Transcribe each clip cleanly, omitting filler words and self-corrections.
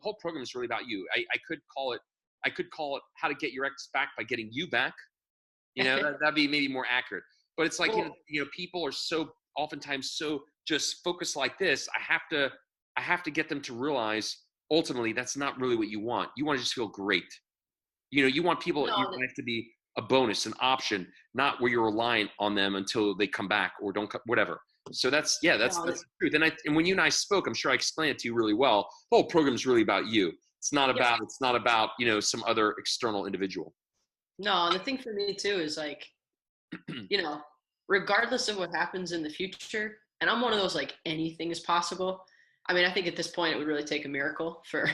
whole program is really about you. I could call it how to get your ex back by getting you back. That'd be maybe more accurate. But it's like, Cool. people are so oftentimes so just focused like this. I have to get them to realize ultimately that's not really what you want. You want to just feel great. You want people, your No, life to be a bonus, an option, not where you're relying on them until they come back or don't, whatever. So that's no, the truth. And when you and I spoke, I'm sure I explained it to you really well. The whole program is really about you. It's not yep. about, some other external individual. No, and the thing for me too is like, regardless of what happens in the future, and I'm one of those, like, anything is possible. I mean, I think at this point it would really take a miracle for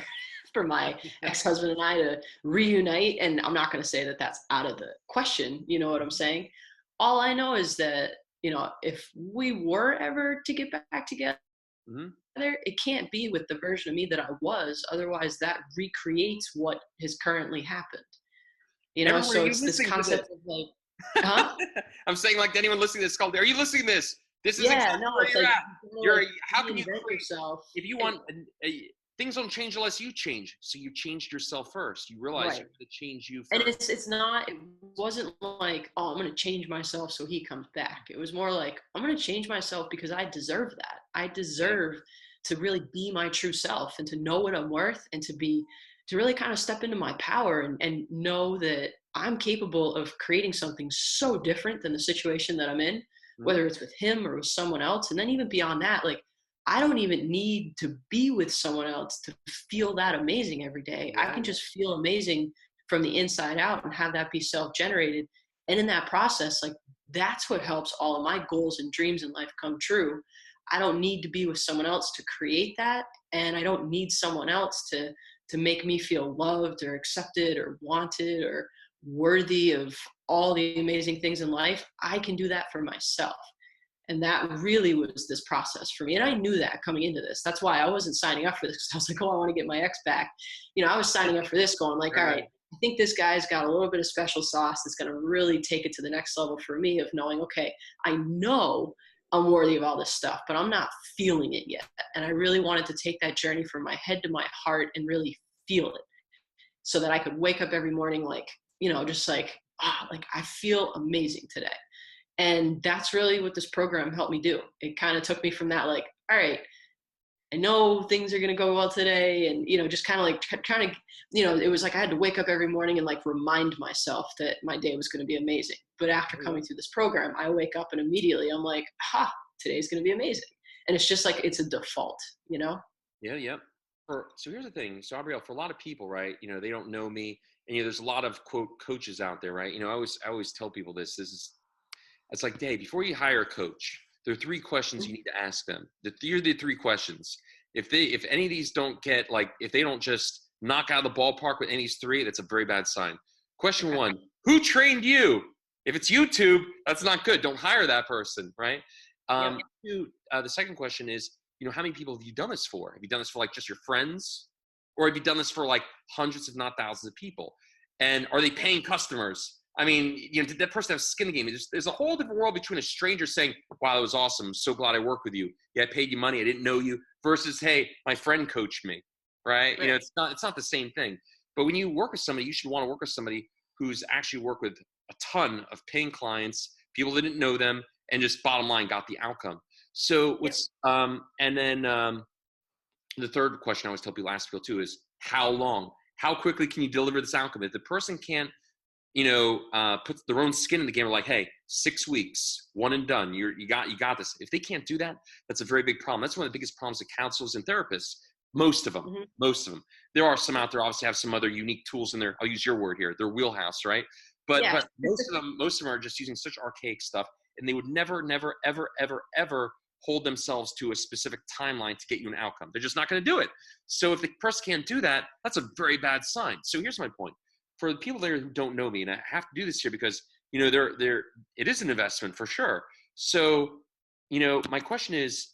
for my ex-husband and I to reunite, and I'm not going to say that that's out of the question, you know what I'm saying? All I know is that, if we were ever to get back together, Mm-hmm. it can't be with the version of me that I was. Otherwise, that recreates what has currently happened. Everyone, are So you it's this listening to this? concept of like, huh? I'm saying, like, anyone listening to this call, are you listening to this? This is Yeah, exactly no, where it's you're like at. you gotta, like, How can you reinvent create, yourself. if you And want, things don't change unless you change. So you changed yourself first. You realize you right. have to change you And first. it wasn't like, oh, I'm gonna change myself so he comes back. It was more like, I'm gonna change myself because I deserve that. I Yeah. deserve to really be my true self and to know what I'm worth and to really kind of step into my power and know that I'm capable of creating something so different than the situation that I'm in, Mhm. whether it's with him or with someone else. And then even beyond that, like, I don't even need to be with someone else to feel that amazing every day. I Yeah. can just feel amazing from the inside out and have that be self-generated. And in that process, like, that's what helps all of my goals and dreams in life come true. I don't need to be with someone else to create that, and I don't need someone else to make me feel loved or accepted or wanted or worthy of all the amazing things in life. I can do that for myself. And that really was this process for me. And I knew that coming into this. That's why I wasn't signing up for this, because I was like, oh, I want to get my ex back. I was signing up for this going like, all right, I think this guy's got a little bit of special sauce that's going to really take it to the next level for me of knowing, okay, I know I'm worthy of all this stuff, but I'm not feeling it yet. And I really wanted to take that journey from my head to my heart and really feel it so that I could wake up every morning like, just like, like I feel amazing today. And that's really what this program helped me do. It kind of took me from that, like, all right, I know things are going to go well today. And, just kind of like trying to, it was like I had to wake up every morning and like remind myself that my day was going to be amazing. But after coming through this program, I wake up and immediately I'm like, today's going to be amazing. And it's just like, it's a default. Yeah. Yeah. So here's the thing. So Gabrielle, for a lot of people, right, they don't know me, and there's a lot of quote coaches out there, right? I always tell people it's like, Dave, before you hire a coach, there are three questions you need to ask them. Here are the three questions. If any of these don't get, like, if they don't just knock out of the ballpark with any of these three, that's a very bad sign. Question one, who trained you? If it's YouTube, that's not good. Don't hire that person, right? Yep. Two, the second question is, how many people have you done this for? Have you done this for like just your friends? Or have you done this for like hundreds, if not thousands of people? And are they paying customers? I mean, did that person have skin in the game? There's a whole different world between a stranger saying, wow, that was awesome. I'm so glad I worked with you. Yeah, I paid you money. I didn't know you. Versus, hey, my friend coached me, right? Right. It's not the same thing. But when you work with somebody, you should want to work with somebody who's actually worked with a ton of paying clients, people that didn't know them, and just bottom line got the outcome. So and then the third question I always tell people, ask people too, is how long? How quickly can you deliver this outcome? If the person can't, put their own skin in the game, like, hey, 6 weeks, one and done. You got this. If they can't do that, that's a very big problem. That's one of the biggest problems with counselors and therapists. Most of them. There are some out there, obviously have some other unique tools in there. I'll use your word here, their wheelhouse, right? But Yeah. most of them are just using such archaic stuff, and they would never, ever, ever, ever hold themselves to a specific timeline to get you an outcome. They're just not going to do it. So if the person can't do that, that's a very bad sign. So here's my point. For the people there who don't know me, and I have to do this here because, it is an investment for sure. So, my question is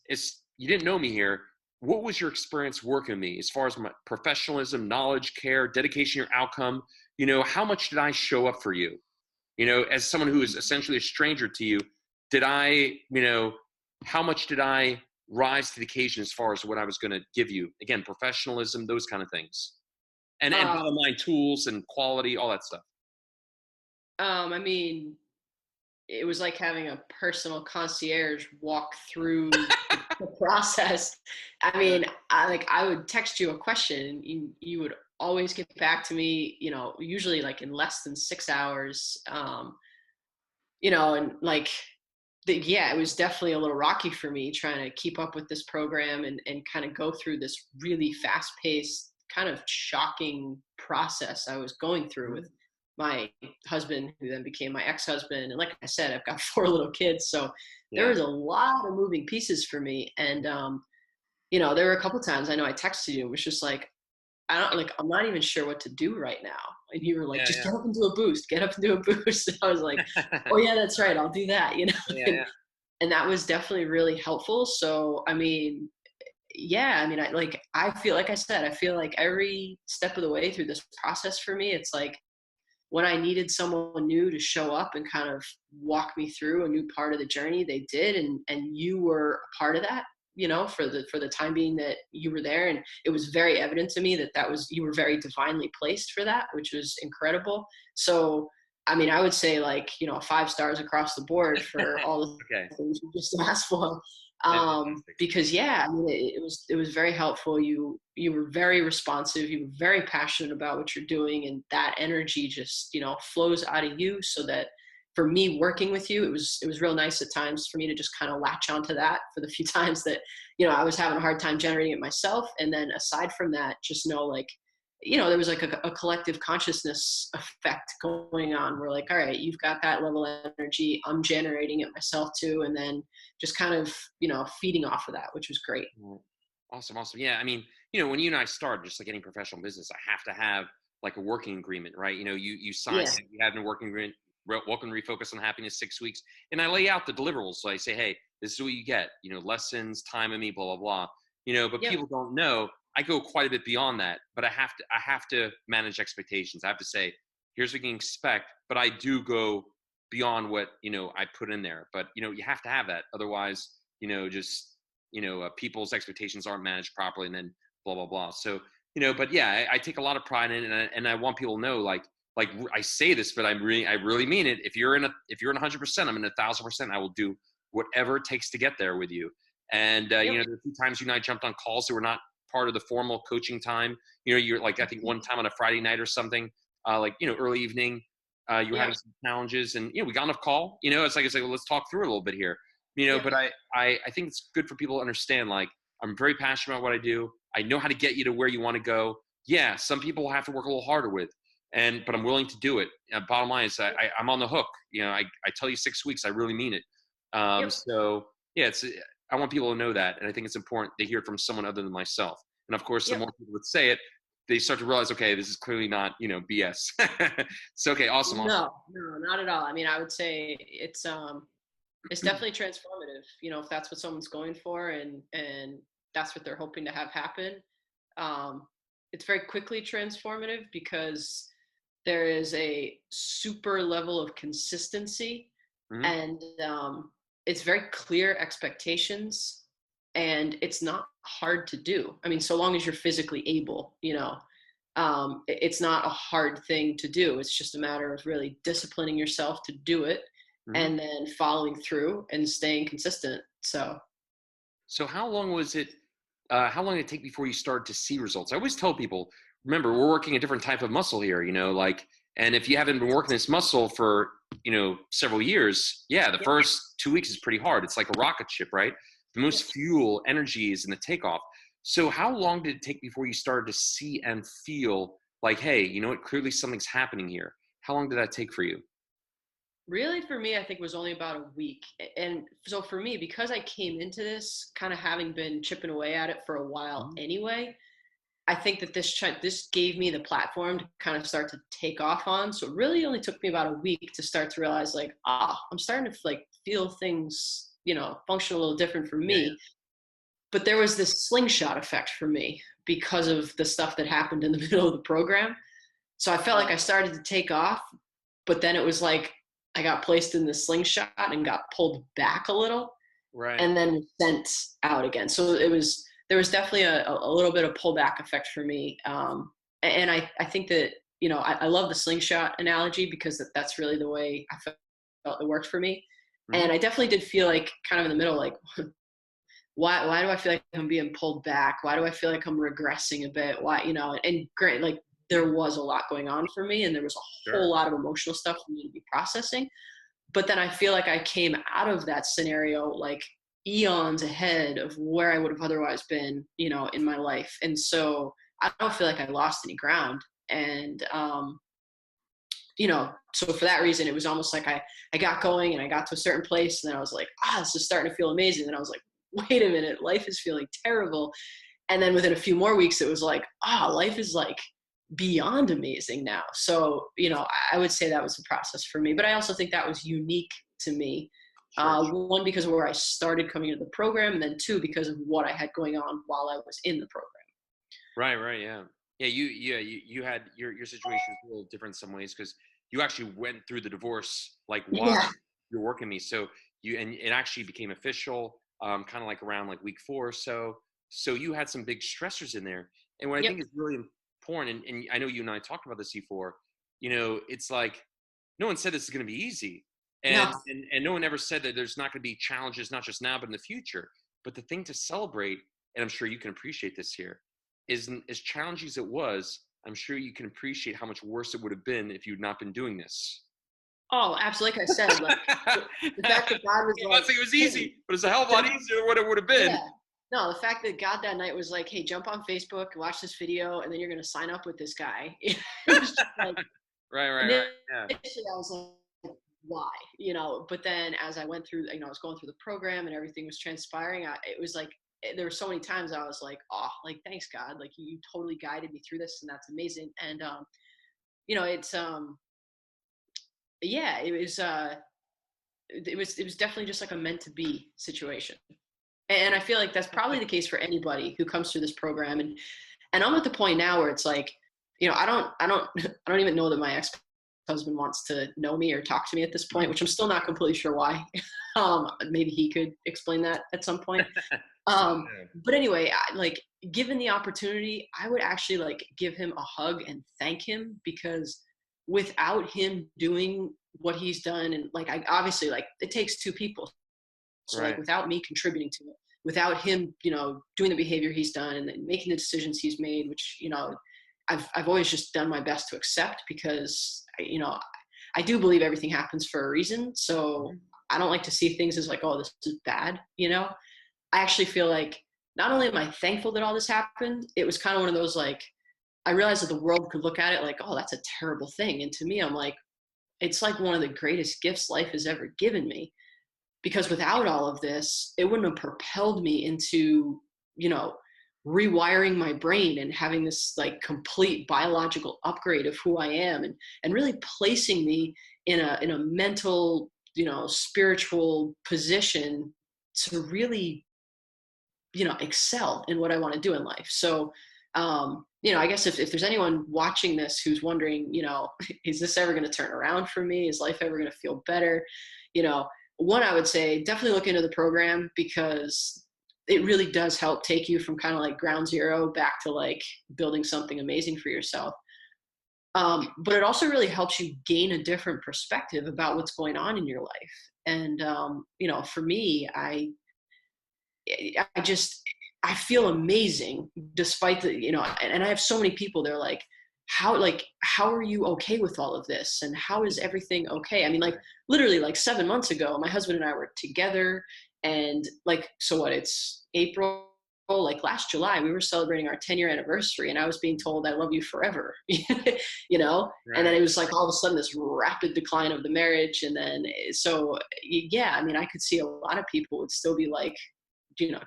you didn't know me here. What was your experience working with me as far as my professionalism, knowledge, care, dedication, your outcome? How much did I show up for you? As someone who is essentially a stranger to you, how much did I rise to the occasion as far as what I was going to give you. Again, professionalism, those kind of things, and Uh, bottom line tools and quality, all that stuff. I mean, it was like having a personal concierge walk through the process. I Yeah. mean, I would text you a question, and you would always get back to me, usually like in less than 6 hours. And like yeah, it was definitely a little rocky for me trying to keep up with this program and kind of go through this really fast paced, kind of shocking process I was going through Mhm. with my husband, who then became my ex-husband. And like I said, I've got 4 little kids. So there Yeah. was a lot of moving pieces for me. And, there were a couple times I know I texted you, it was just like, I'm not even sure what to do right now. And you were like, just Yeah. get up and do a boost, get up and do a boost. And I was like, Yeah. oh yeah, that's right. I'll do that, Yeah. and, Yeah. and that was definitely really helpful. So, I mean, yeah, I mean, I feel, like I said, I feel like every step of the way through this process for me, it's like when I needed someone new to show up and kind of walk me through a new part of the journey, they did. And you were a part of that, for the time being that you were there. And it was very evident to me you were very divinely placed for that, which was incredible. So, I mean, I would say, like, 5 stars across the board for all Okay. the things you just asked for. Fantastic. Because yeah, I mean, it was very helpful. You were very responsive. You were very passionate about what you're doing, and that energy just flows out of you. So that for me working with you, it was real nice at times for me to just kind of latch onto that for the few times that I was having a hard time generating it myself. And then aside from that, just know, like, there was like a collective consciousness effect going on. We're like, all right, you've got that level of energy, I'm generating it myself too. And then just kind of, feeding off of that, which was great. Right. Awesome, awesome. Yeah, I mean, when you and I started, just like any professional business, I have to have like a working agreement, right? You sign, Yeah. you have a working agreement. Welcome to Refocus on Happiness, 6 weeks, and I lay out the deliverables. So I say, hey, this is what you get. Lessons, time of me, blah blah blah. But Yep. people don't know. I go quite a bit beyond that, but I have to manage expectations. I have to say, here's what you can expect, but I do go beyond what I put in there. But you have to have that, otherwise, just people's expectations aren't managed properly, and then blah blah blah. So but yeah, I take a lot of pride in it, and I want people to know, like I say this, but I really mean it. If you're in 100%, I'm in 1,000%. I will do whatever it takes to get there with you. And Yep. there are a few times you and I jumped on calls that were not part of the formal coaching time. You're like, I think one time on a Friday night or something, like early evening, you were Yep. having some challenges, and we got on a call. It's like well, let's talk through it a little bit here. Yep. But I think it's good for people to understand, like, I'm very passionate about what I do. I know how to get you to where you want to go. Yeah, some people will have to work a little harder with, but I'm willing to do it. Bottom line is I'm on the hook. I tell you 6 weeks, I really mean it. Yep. So yeah, I want people to know that, and I think it's important to hear it from someone other than myself. And of course, the Yep. more people that say it, they start to realize, okay, this is clearly not BS. So okay, awesome, awesome. No, no, not at all. I mean, I would say it's definitely transformative, if that's what someone's going for, and that's what they're hoping to have happen. It's very quickly transformative because there is a super level of consistency, Mhm. and it's very clear expectations, and it's not hard to do. I mean, so long as you're physically able, it's not a hard thing to do. It's just a matter of really disciplining yourself to do it, Mhm. and then following through and staying consistent. So So how long was it? How long did it take before you started to see results? I always tell people, remember, we're working a different type of muscle here. Like, and if you haven't been working this muscle for several years, yeah, the yeah. first 2 weeks is pretty hard. It's like a rocket ship, right? The Yeah. most fuel, energy is in the takeoff. So how long did it take before you started to see and feel like, hey, you know what? Clearly something's happening here. How long did that take for you? Really, for me, I think it was only about a week. And so for me, because I came into this kind of having been chipping away at it for a while Mhm. anyway, I think that this gave me the platform to kind of start to take off on. So it really only took me about a week to start to realize, like, I'm starting to like feel things, function a little different for Yeah, me. But there was this slingshot effect for me because of the stuff that happened in the middle of the program. So I felt like I started to take off, but then it was like I got placed in the slingshot and got pulled back a little. Right. and then was sent out again. So there was definitely a little bit of pullback effect for me. And I think that, I love the slingshot analogy because that's really the way I felt it worked for me. Mhm. And I definitely did feel like kind of in the middle, like, why do I feel like I'm being pulled back? Why do I feel like I'm regressing a bit? Why, and great, like there was a lot going on for me and there was a whole Sure. lot of emotional stuff for me to be processing. But then I feel like I came out of that scenario like eons ahead of where I would have otherwise been, in my life. And so I don't feel like I lost any ground. And so for that reason, it was almost like I got going and I got to a certain place, and then I was like, this is starting to feel amazing. And I was like, wait a minute, life is feeling terrible. And then within a few more weeks, it was like, life is like beyond amazing now. So, I would say that was a process for me, but I also think that was unique to me. Sure. One, because of where I started coming into the program, and then two, because of what I had going on while I was in the program. Right, right, yeah. You had your situation is a little different in some ways because you actually went through the divorce like while Yeah. you're working me. So and it actually became official, kind of like around like week 4 or so. So you had some big stressors in there. And what I Yep. think is really important, and I know you and I talked about this before, it's like no one said this is going to be easy. No. And no one ever said that there's not going to be challenges, not just now, but in the future. But the thing to celebrate, and I'm sure you can appreciate this here, is as challenging as it was, I'm sure you can appreciate how much worse it would have been if you'd not been doing this. Oh, absolutely. Like I said, like the fact that God was I'm not like, saying it was hey, easy, but it's a hell of a lot jump. easier than what it would have been. Yeah. No, the fact that God that night was like, "Hey, jump on Facebook, watch this video, and then you're gonna sign up with this guy." It was just like Right, right, right. Yeah. initially I was like, "Why?" But then as I went through, I was going through the program and everything was transpiring. It was like there were so many times I was like, "Oh, like thanks God, like you totally guided me through this, and that's amazing." And it's yeah, it was definitely just like a meant to be situation. And I feel like that's probably the case for anybody who comes through this program. And I'm at the point now where it's like, I don't I don't even know that my ex-husband wants to know me or talk to me at this point, which I'm still not completely sure why. Maybe he could explain that at some point. Yeah. But anyway, like given the opportunity, I would actually like give him a hug and thank him, because without him doing what he's done, and like I obviously, like it takes two people. So like Right. without me contributing to it, without him, doing the behavior he's done and then making the decisions he's made, which, I've always just done my best to accept, because, I do believe everything happens for a reason. So Mhm. I don't like to see things as like, oh, this is bad. I actually feel like not only am I thankful that all this happened, it was kind of one of those like, I realized that the world could look at it like, oh, that's a terrible thing. And to me, I'm like, it's like one of the greatest gifts life has ever given me, because without all of this, it wouldn't have propelled me into, you know, rewiring my brain and having this like complete biological upgrade of who I am, and really placing me in a mental, spiritual position to really, excel in what I want to do in life. So, I guess if there's anyone watching this who's wondering, is this ever going to turn around for me? Is life ever going to feel better? One, I would say definitely look into the program, because it really does help take you from kind of like ground zero back to like building something amazing for yourself. But it also really helps you gain a different perspective about what's going on in your life. And, for me, I just I feel amazing despite the, and I have so many people, they're like how are you okay with all of this, and how is everything okay? I mean, like literally like 7 months ago my husband and I were together, and like, so what, it's April, like last July we were celebrating our 10-year anniversary, and I was being told I love you forever. And then Right. it was like all of a sudden this rapid decline of the marriage. And then so yeah, I mean, I could see a lot of people would still be like,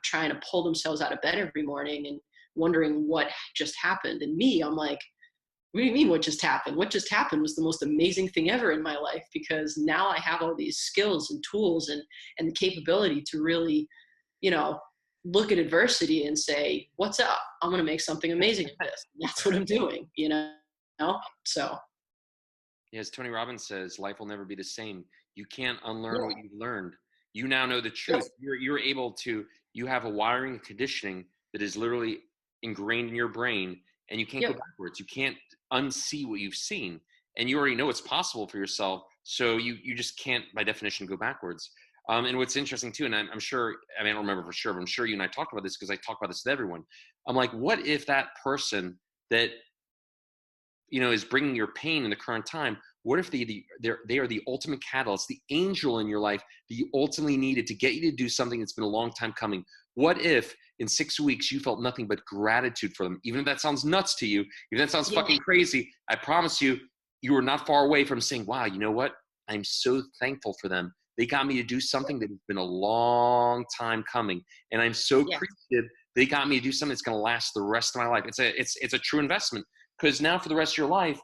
trying to pull themselves out of bed every morning and wondering what just happened. And me, I'm like, what do you mean what just happened? What just happened was the most amazing thing ever in my life, because now I have all these skills and tools and the capability to really, you know, look at adversity and say, what's up? I'm going to make something amazing of this. And that's what Right. I'm doing. So Yeah, as Tony Robbins says, life will never be the same. You can't unlearn yeah, what you've learned. You now know the Yep. truth. You're able to, you have a wiring and conditioning that is literally ingrained in your brain, and you can't go Yep. backwards. You can't unsee what you've seen, and you already know it's possible for yourself. So you just can't, by definition, go backwards. And what's interesting too, and I'm sure, I mean, I don't remember for sure, but I'm sure you and I talked about this because I talk about this with everyone. I'm like, what if that person that is bringing your pain in the current time, what if they are the ultimate catalyst, the angel in your life that you ultimately needed to get you to do something that's been a long time coming? What if in 6 weeks you felt nothing but gratitude for them? Even if that sounds nuts to you, even if that sounds Yeah. fucking crazy, I promise you, you are not far away from saying, wow, you know what? I'm so thankful for them. They got me to do something that has been a long time coming. And I'm so Yeah. appreciative they got me to do something that's going to last the rest of my life. It's a true investment, because now for the rest of your life,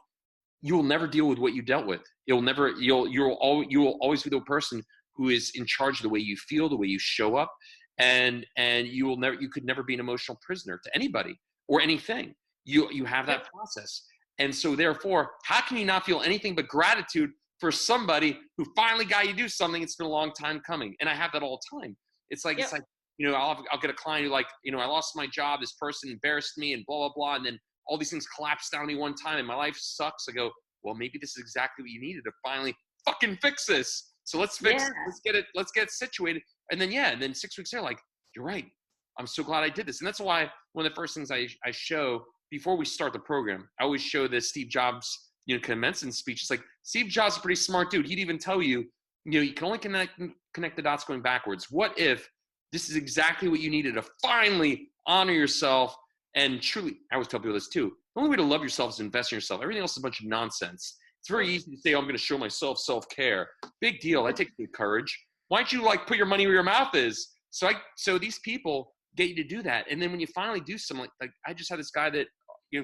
you will never deal with what you dealt with. You will always be the person who is in charge of the way you feel, the way you show up, and you could never be an emotional prisoner to anybody or anything. You have Yep. that process, and so therefore, how can you not feel anything but gratitude for somebody who finally got you to do something? It's been a long time coming, and I have that all the time. It's Yep. like I'll get a client who, like, I lost my job. This person embarrassed me and blah blah blah, and then all these things collapsed down on me one time and my life sucks. I go, well, maybe this is exactly what you needed to finally fucking fix this. So let's fix Yeah. it. Let's get it situated. And then, yeah, and then 6 weeks later, like, you're right. I'm so glad I did this. And that's why one of the first things I show before we start the program, I always show the Steve Jobs, commencement speech. It's like, Steve Jobs is a pretty smart dude. He'd even tell you, you can only connect the dots going backwards. What if this is exactly what you needed to finally honor yourself? And truly, I always tell people this too. The only way to love yourself is to invest in yourself. Everything else is a bunch of nonsense. It's very easy to say, oh, I'm going to show myself self-care. Big deal. That takes good courage. Why don't you, like, put your money where your mouth is? So these people get you to do that. And then when you finally do something, like I just had this guy that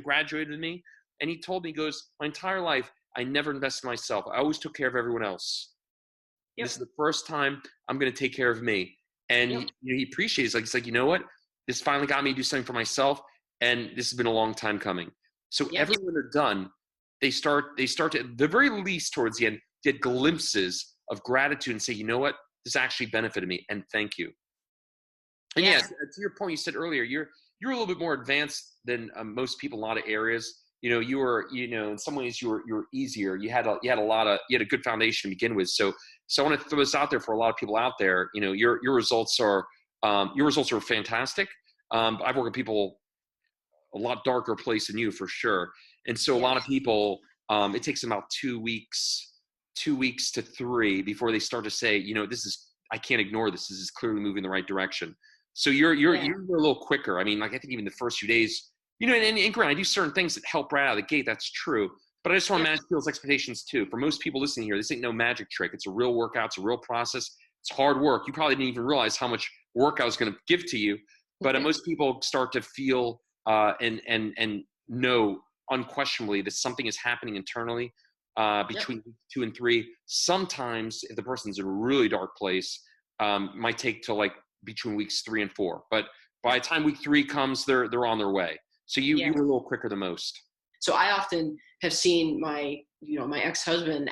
graduated with me, and he told me, he goes, my entire life, I never invested in myself. I always took care of everyone else. Yep. This is the first time I'm going to take care of me. And Yep. he appreciates, like, he's like, you know what? This finally got me to do something for myself. And this has been a long time coming. So Yep. everyone they're done, they start to, at the very least towards the end, get glimpses of gratitude and say, you know what? This actually benefited me, and thank you. And Yeah. yeah, to your point you said earlier, you're a little bit more advanced than most people in a lot of areas. You were, in some ways you were easier. You had a good foundation to begin with. So I want to throw this out there for a lot of people out there. Your results are fantastic. I've worked with people a lot darker place than you, for sure. And so a Yeah. lot of people, it takes them about 2 weeks to 3 before they start to say, I can't ignore this. This is clearly moving in the right direction. So you're Yeah. a little quicker. I mean, like, I think even the first few days, and granted, I do certain things that help right out of the gate. That's true. But I just want to Yep. manage people's expectations too. For most people listening here, this ain't no magic trick. It's a real workout. It's a real process. It's hard work. You probably didn't even realize how much work I was going to give to you. But most people start to feel and know unquestionably that something is happening internally Yep. between week 2 and 3. Sometimes, if the person's in a really dark place, might take to, like, between weeks 3 and 4. But by the time week 3 comes, they're on their way. So Yeah. you were a little quicker than most. So I often have seen my ex-husband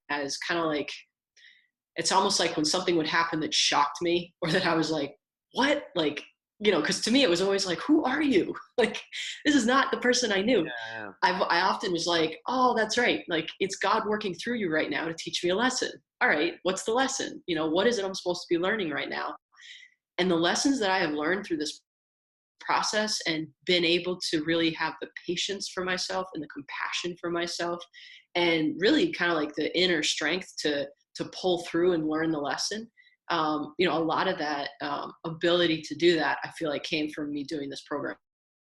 as kind of like, it's almost like when something would happen that shocked me, or that I was like, what? Like, because to me it was always like, who are you? Like, this is not the person I knew. Yeah. I often was like, oh, that's right. Like, it's God working through you right now to teach me a lesson. All right, what's the lesson? What is it I'm supposed to be learning right now? And the lessons that I have learned through this process, and been able to really have the patience for myself and the compassion for myself, and really kind of like the inner strength to pull through and learn the lesson. A lot of that ability to do that, I feel like, came from me doing this program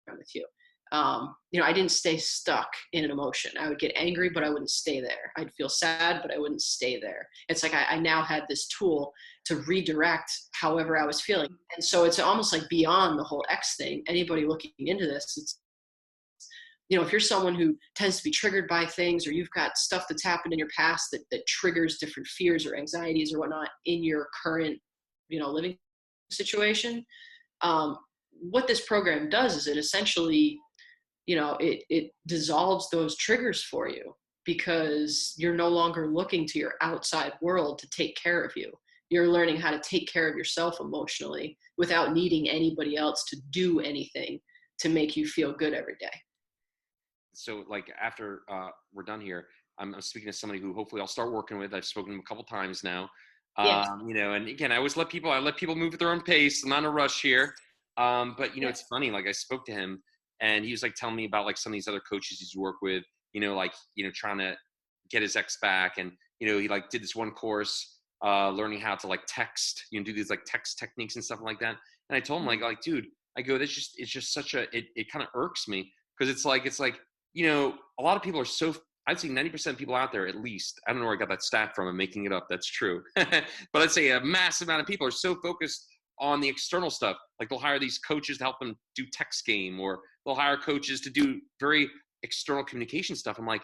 with you. I didn't stay stuck in an emotion. I would get angry, but I wouldn't stay there. I'd feel sad, but I wouldn't stay there. It's like I now had this tool to redirect however I was feeling. And so it's almost like beyond the whole X thing. Anybody looking into this, it's, if you're someone who tends to be triggered by things, or you've got stuff that's happened in your past that triggers different fears or anxieties or whatnot in your current, living situation, what this program does is it essentially, it dissolves those triggers for you, because you're no longer looking to your outside world to take care of you. you're learning how to take care of yourself emotionally without needing anybody else to do anything to make you feel good every day. So like after we're done here, I'm speaking to somebody who hopefully I'll start working with. I've spoken to him a couple times now. Yes. You know, and again, I let people move at their own pace. I'm not in a rush here. But you know, Yeah. it's funny. Like I spoke to him, and he was like telling me about like some of these other coaches he's worked with. You know, like trying to get his ex back, and he like did this one course, learning how to like text, do these like text techniques and stuff like that. And I told him like, dude, I go, it's just such a, it kind of irks me because it's like a lot of people are so. I'd say 90% of people out there, at least, I don't know where I got that stat from. I'm making it up. That's true. But I'd say a massive amount of people are so focused on the external stuff. Like they'll hire these coaches to help them do text game, or they'll hire coaches to do very external communication stuff. I'm like,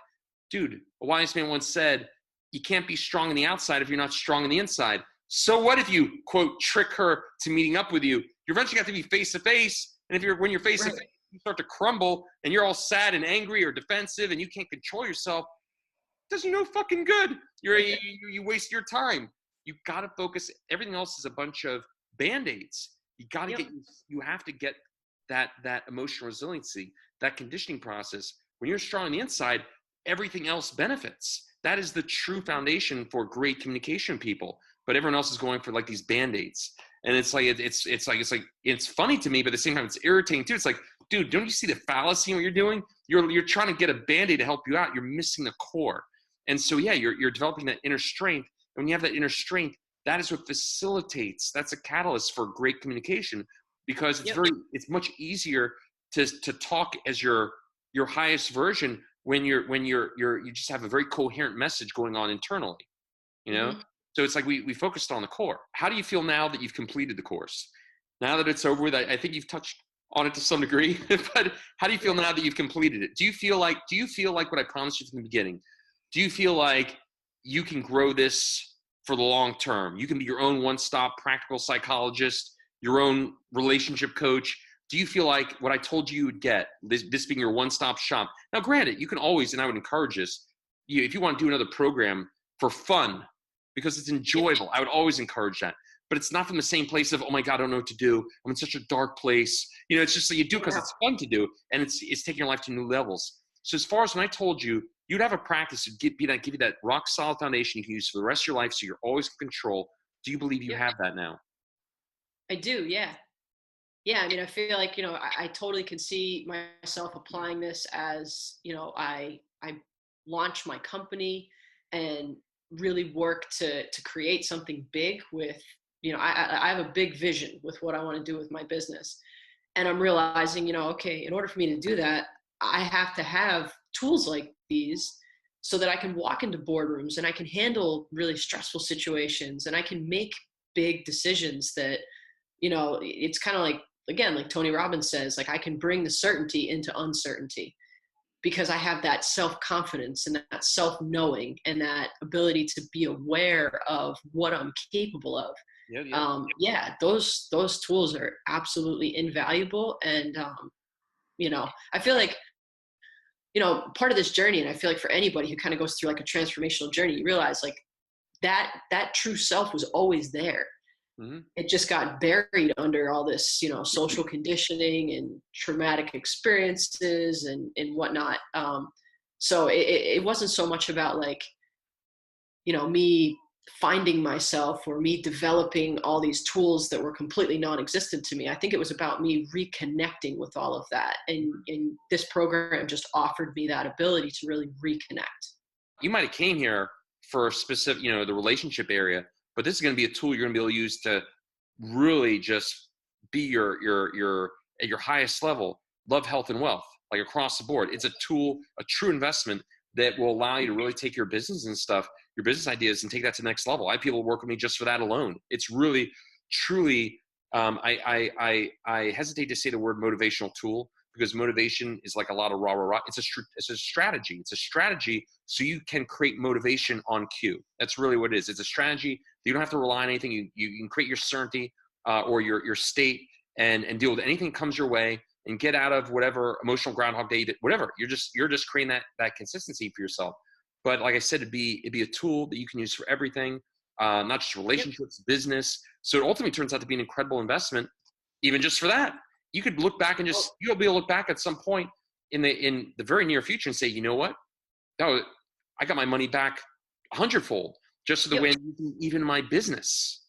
dude, a wise man once said, you can't be strong on the outside if you're not strong on the inside. So what if you, quote, trick her to meeting up with you? You're eventually got to be face to face. And when you're face to face, you start to crumble and you're all sad and angry or defensive and you can't control yourself. It does you no fucking good. You waste your time. You got to focus. Everything else is a bunch of Band-Aids. You got to you have to get that emotional resiliency, that conditioning process. When you're strong on the inside, everything else benefits. That is the true foundation for great communication people. But everyone else is going for like these Band-Aids. And it's like, it's funny to me, but at the same time, it's irritating too. It's like, dude, don't you see the fallacy in what you're doing? You're trying to get a Band-Aid to help you out. You're missing the core. And so, yeah, you're developing that inner strength. And when you have that inner strength, that is what facilitates, that's a catalyst for great communication, because it's much easier to talk as your highest version when you just have a very coherent message going on internally, So it's like we focused on the core. How do you feel now that you've completed the course? Now that it's over with, I think you've touched on it to some degree, but how do you feel now that you've completed it? Do you feel like what I promised you from the beginning? Do you feel like you can grow this for the long term? You can be your own one-stop practical psychologist, your own relationship coach. Do you feel like what I told you would get, this being your one-stop shop? Now, granted, you can always, and I would encourage this, if you want to do another program for fun, because it's enjoyable, I would always encourage that. But it's not from the same place of, oh my God, I don't know what to do. I'm in such a dark place. It's just that you do because it's fun to do, and it's taking your life to new levels. So as far as when I told you, you'd have a practice to give you that rock solid foundation you can use for the rest of your life, so you're always in control. Do you believe you have that now? I do, yeah. Yeah, I mean, I feel like, I totally can see myself applying this as, I launch my company and really work to create something big with, I have a big vision with what I want to do with my business. And I'm realizing, okay, in order for me to do that, I have to have tools like these so that I can walk into boardrooms and I can handle really stressful situations and I can make big decisions that, it's kind of like, again, like Tony Robbins says, like I can bring the certainty into uncertainty because I have that self-confidence and that self-knowing and that ability to be aware of what I'm capable of. Those tools are absolutely invaluable. And, I feel like, part of this journey, and I feel like for anybody who kind of goes through like a transformational journey, you realize like that true self was always there. Mm-hmm. It just got buried under all this, social conditioning and traumatic experiences and whatnot. So it wasn't so much about like, me finding myself or me developing all these tools that were completely non-existent to me. I think it was about me reconnecting with all of that. And this program just offered me that ability to really reconnect. You might have came here for specific, the relationship area, but this is going to be a tool you're going to be able to use to really just be your at your highest level, love, health, and wealth, like across the board. It's a tool, a true investment that will allow you to really take your business and stuff, your business ideas, and take that to the next level. I have people work with me just for that alone. It's really, truly, I hesitate to say the word motivational tool because motivation is like a lot of rah, rah, rah. It's a strategy. It's a strategy so you can create motivation on cue. That's really what it is. It's a strategy. You don't have to rely on anything. You can create your certainty or your state and deal with anything that comes your way and get out of whatever emotional Groundhog Day, whatever. You're just creating that consistency for yourself. But like I said, it'd be a tool that you can use for everything. not just Yep. relationships, business. So it ultimately turns out to be an incredible investment, even just for that. You could look back and Well, you'll be able to look back at some point in the very near future and say, you know what? That was, I got my money back a hundredfold just for the way yep. I'm using even my business,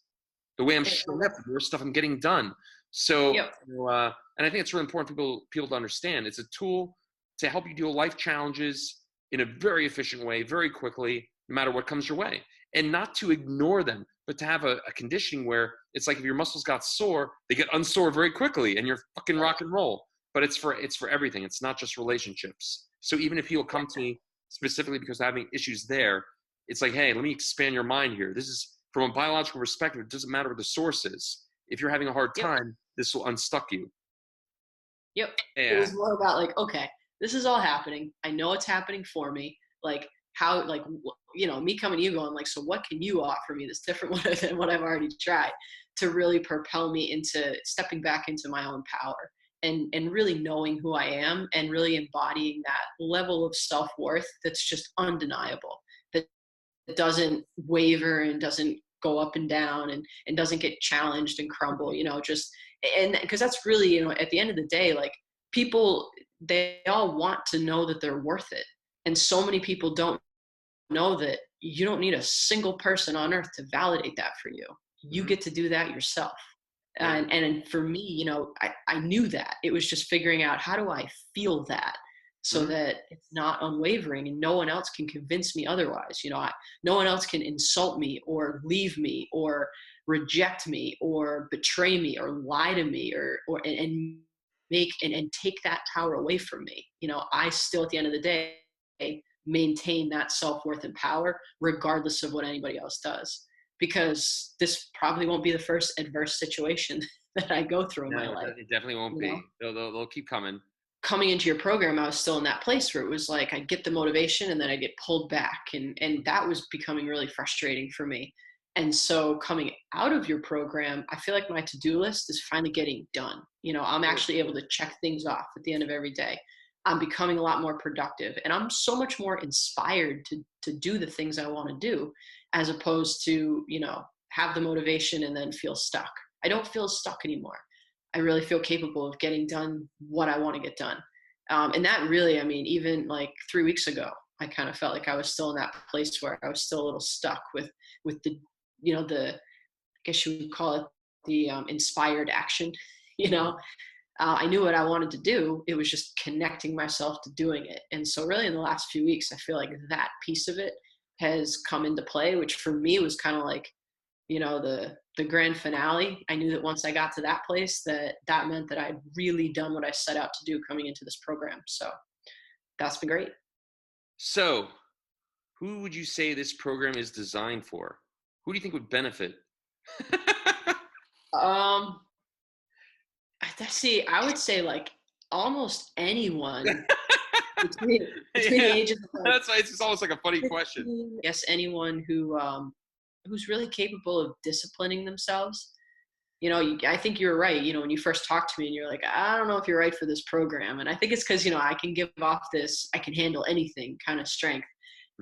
the way I'm And, showing up, the more stuff I'm getting done. So, yep. and I think it's really important for people to understand. It's a tool to help you deal with life challenges in a very efficient way, very quickly, no matter what comes your way, and not to ignore them, but to have a conditioning where it's like if your muscles got sore, they get unsore very quickly, and you're fucking Yeah. rock and roll. But it's for everything. It's not just relationships. So even if people come to me specifically because they're having issues there, it's like, hey, let me expand your mind here. This is from a biological perspective. It doesn't matter what the source is. If you're having a hard Yep. time, this will unstuck you. Yep. It Yeah. was more about like, okay, this is all happening. I know it's happening for me. Like how, like, me coming to you going like, so what can you offer me that's different than what I've already tried to really propel me into stepping back into my own power and really knowing who I am and really embodying that level of self-worth that's just undeniable. That doesn't waver and doesn't go up and down and doesn't get challenged and crumble, just and because that's really, at the end of the day, like people, they all want to know that they're worth it. And so many people don't know that you don't need a single person on earth to validate that for you. You Mm-hmm. get to do that yourself. Yeah. And for me, I knew that it was just figuring out how do I feel that so Mm-hmm. that it's not unwavering and no one else can convince me otherwise. No one else can insult me or leave me or reject me or betray me or lie to me or and make and take that power away from me. I still at the end of the day maintain that self-worth and power regardless of what anybody else does, because this probably won't be the first adverse situation that I go through in my No, life. it definitely won't You know, be. They'll keep coming. coming into your program, I was still in that place where it was like I get the motivation and then I get pulled back, and that was becoming really frustrating for me. And so coming out of your program, I feel like my to-do list is finally getting done. I'm Good. actually able to check things off at the end of every day. I'm becoming a lot more productive and I'm so much more inspired to do the things I want to do, as opposed to, have the motivation and then feel stuck. I don't feel stuck anymore. I really feel capable of getting done what I want to get done. And that really, I mean, even like 3 weeks ago, I kind of felt like I was still in that place where I was still a little stuck with the, I guess you would call it the inspired action. You know, I knew what I wanted to do. It was just connecting myself to doing it. And so, really, in the last few weeks, I feel like that piece of it has come into play, which for me was kind of like, the grand finale. I knew that once I got to that place, that meant that I'd really done what I set out to do coming into this program. So that's been great. So, who would you say this program is designed for? Who do you think would benefit? Um, see, I would say like almost anyone between the Yeah, ages of like that's why it's just almost like a funny question. 15, I guess anyone who's really capable of disciplining themselves. I think you're right. When you first talked to me and you're like, I don't know if you're right for this program. And I think it's because, I can give off this, I can handle anything kind of strength.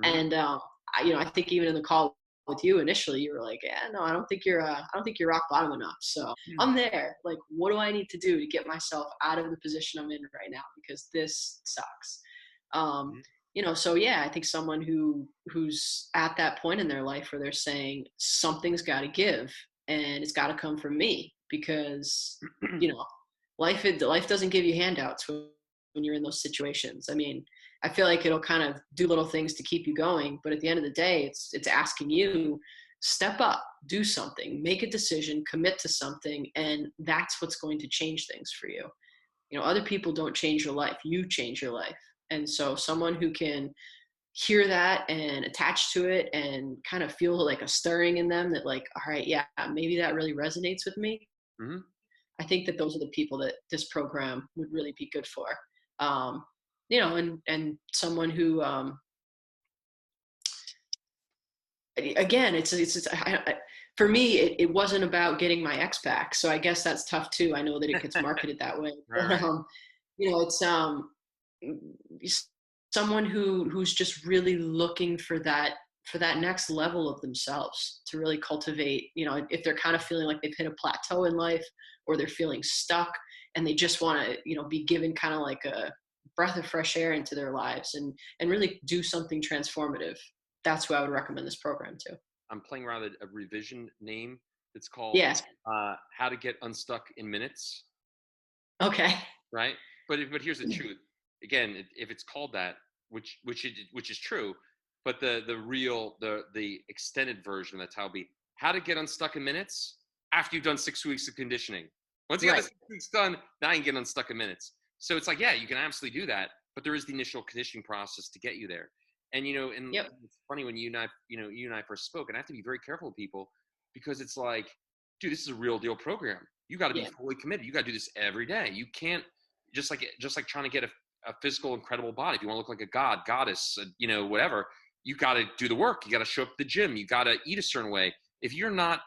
Hmm. And, I think even in the call with you initially, you were like, yeah, no, I don't think you're rock bottom enough. So I'm there. Like, what do I need to do to get myself out of the position I'm in right now? Because this sucks. Um, so yeah, I think someone who's at that point in their life where they're saying something's got to give and it's got to come from me, because you know life doesn't give you handouts when you're in those situations. I mean, I feel like it'll kind of do little things to keep you going, but at the end of the day, it's asking you step up, do something, make a decision, commit to something, and that's what's going to change things for you. Other people don't change your life, you change your life. And so someone who can hear that and attach to it and kind of feel like a stirring in them that like, all right, yeah, maybe that really resonates with me. Hmm. I think that those are the people that this program would really be good for. And someone who, again, for me, it wasn't about getting my ex back. So I guess that's tough too. I know that it gets marketed that way, Right, but, right. it's, someone who's just really looking for that for that next level of themselves, to really cultivate, if they're kind of feeling like they've hit a plateau in life, or they're feeling stuck and they just want to, be given kind of like a breath of fresh air into their lives, and really do something transformative. That's who I would recommend this program to. I'm playing around with a revision name. It's called Yes. How to Get Unstuck in Minutes. Okay. Right. But here's the truth. Again, if it's called that, which is true, but the extended version of that title will be How to Get Unstuck in Minutes after you've done 6 weeks of conditioning. Once you get the 6 weeks done, now you can get unstuck in minutes. So it's like, yeah, you can absolutely do that, but there is the initial conditioning process to get you there. And it's funny when you and I first spoke, and I have to be very careful with people, because it's like, dude, this is a real deal program. You got to be fully committed. You got to do this every day. You can't just like trying to get a physical, incredible body. If you want to look like a god, goddess, whatever, you got to do the work. You got to show up at the gym. You got to eat a certain way. If you're not,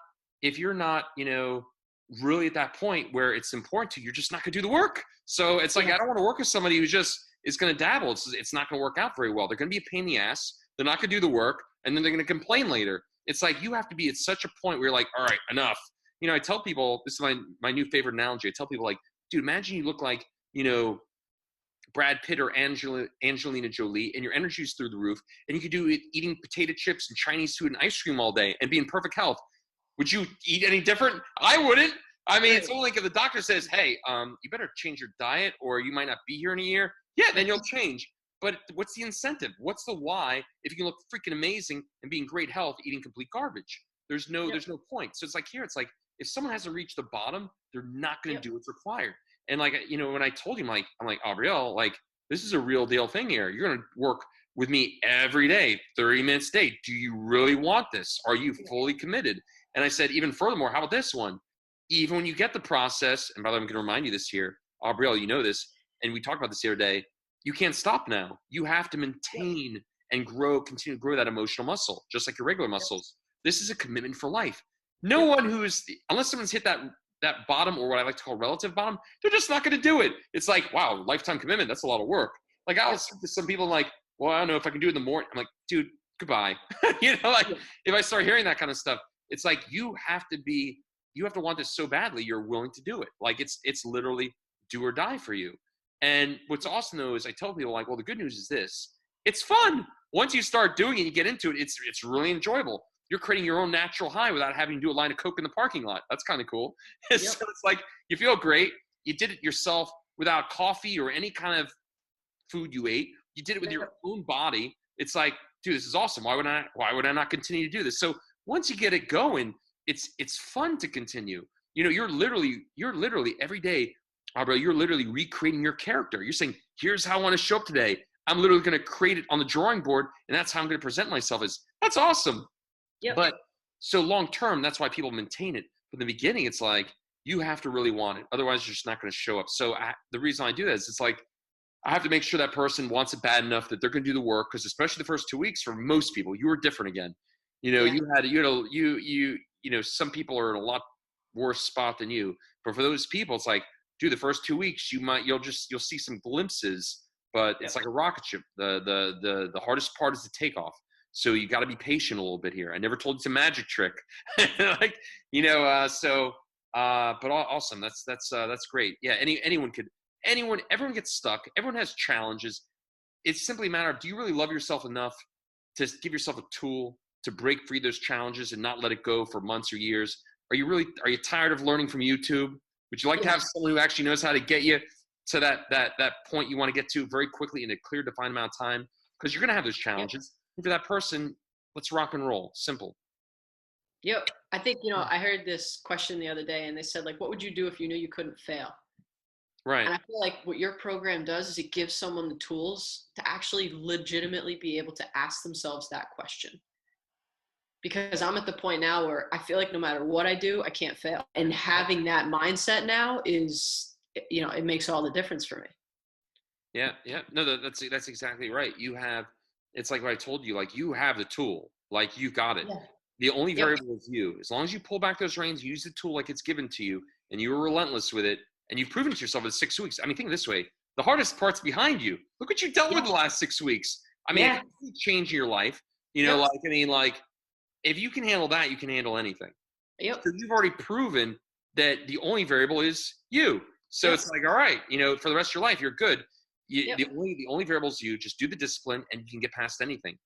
really at that point where it's important to you, you're just not going to do the work. So it's like, I don't want to work with somebody who just is going to dabble. It's not going to work out very well. They're going to be a pain in the ass. They're not going to do the work, and then they're going to complain later. It's like, you have to be at such a point where you're like, all right, enough. I tell people, this is my new favorite analogy. I tell people, like, dude, imagine you look like, Brad Pitt or Angelina Jolie, and your energy is through the roof, and you could do it eating potato chips and Chinese food and ice cream all day and be in perfect health. Would you eat any different? I wouldn't. I mean, it's only like if the doctor says, hey, you better change your diet or you might not be here in a year. Yeah, then you'll change. But what's the incentive? What's the why if you can look freaking amazing and be in great health eating complete garbage? There's no point. So it's like here, it's like if someone hasn't reached the bottom, they're not going to do what's required. And like, when I told him, I'm like, Abriel, like, this is a real deal thing here. You're going to work with me every day, 30 minutes a day. Do you really want this? Are you fully committed? And I said, even furthermore, how about this one? Even when you get the process, and by the way, I'm going to remind you this here, Abriel, you know this, and we talked about this the other day, you can't stop now. You have to maintain and continue to grow that emotional muscle, just like your regular muscles. This is a commitment for life. No one unless someone's hit that bottom, or what I like to call relative bottom, they're just not going to do it. It's like, wow, lifetime commitment, that's a lot of work. Like, I'll say to some people, like, well, I don't know if I can do it in the morning. I'm like, dude, goodbye. If I start hearing that kind of stuff, it's like, you have to want this so badly, you're willing to do it. Like, it's literally do or die for you. And what's awesome though is I tell people, like, well, the good news is this: it's fun. Once you start doing it, you get into it. It's really enjoyable. You're creating your own natural high without having to do a line of Coke in the parking lot. That's kind of cool. So it's like, you feel great. You did it yourself without coffee or any kind of food you ate. You did it with your own body. It's like, dude, this is awesome. Why would I not continue to do this? So once you get it going, it's fun to continue. You're literally every day, bro, you're literally recreating your character. You're saying, here's how I want to show up today. I'm literally going to create it on the drawing board, and that's how I'm going to present myself. That's awesome. Yep. But so long term, that's why people maintain it. From the beginning, it's like, you have to really want it. Otherwise, you're just not going to show up. So the reason I do that is it's like, I have to make sure that person wants it bad enough that they're going to do the work. Because especially the first 2 weeks, for most people, you were different again. Some people are in a lot worse spot than you. But for those people, it's like, dude, the first 2 weeks, you'll see some glimpses, but it's like a rocket ship. The hardest part is the takeoff. So you got to be patient a little bit here. I never told you it's a magic trick, but awesome. That's great. Yeah. Everyone gets stuck. Everyone has challenges. It's simply a matter of, do you really love yourself enough to give yourself a tool to break free those challenges and not let it go for months or years? Are you tired of learning from YouTube? Would you like to have someone who actually knows how to get you to that point you want to get to very quickly in a clear, defined amount of time? Because you're going to have those challenges. And for that person, let's rock and roll. Simple. Yep. I think, I heard this question the other day, and they said, like, what would you do if you knew you couldn't fail? Right. And I feel like what your program does is it gives someone the tools to actually legitimately be able to ask themselves that question. Because I'm at the point now where I feel like no matter what I do, I can't fail. And having that mindset now is, it makes all the difference for me. Yeah. Yeah. No, that's exactly right. It's like what I told you, like, you have the tool, like, you got it. Yeah. The only variable is you. As long as you pull back those reins, use the tool like it's given to you, and you were relentless with it, and you've proven to yourself in 6 weeks. I mean, think of it this way. The hardest part's behind you. Look what you dealt with the last 6 weeks. I mean, it's changing your life. Yep. Like, I mean, like, if you can handle that, you can handle anything. Yep. So you've already proven that the only variable is you. So Yep. it's like, all right, for the rest of your life, you're good. Yep. The only variable is you. Just do the discipline, and you can get past anything.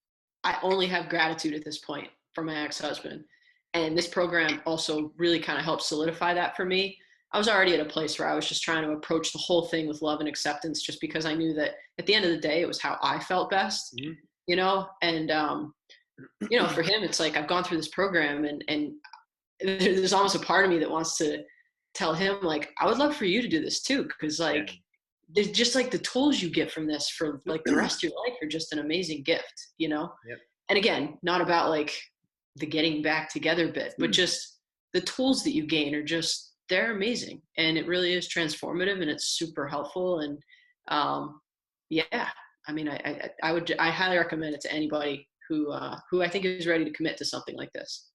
I only have gratitude at this point for my ex-husband. And this program also really kind of helped solidify that for me. I was already at a place where I was just trying to approach the whole thing with love and acceptance, just because I knew that at the end of the day, it was how I felt best, Mhm. And, for him, it's like I've gone through this program, and there's almost a part of me that wants to tell him, like, I would love for you to do this too. Cause Yeah. like, there's just like the tools you get from this for like the rest of your life are just an amazing gift. Yep. And again, not about like the getting back together bit, but just the tools that you gain are just, they're amazing. And it really is transformative, and it's super helpful. And yeah, I mean, I highly recommend it to anybody who I think is ready to commit to something like this.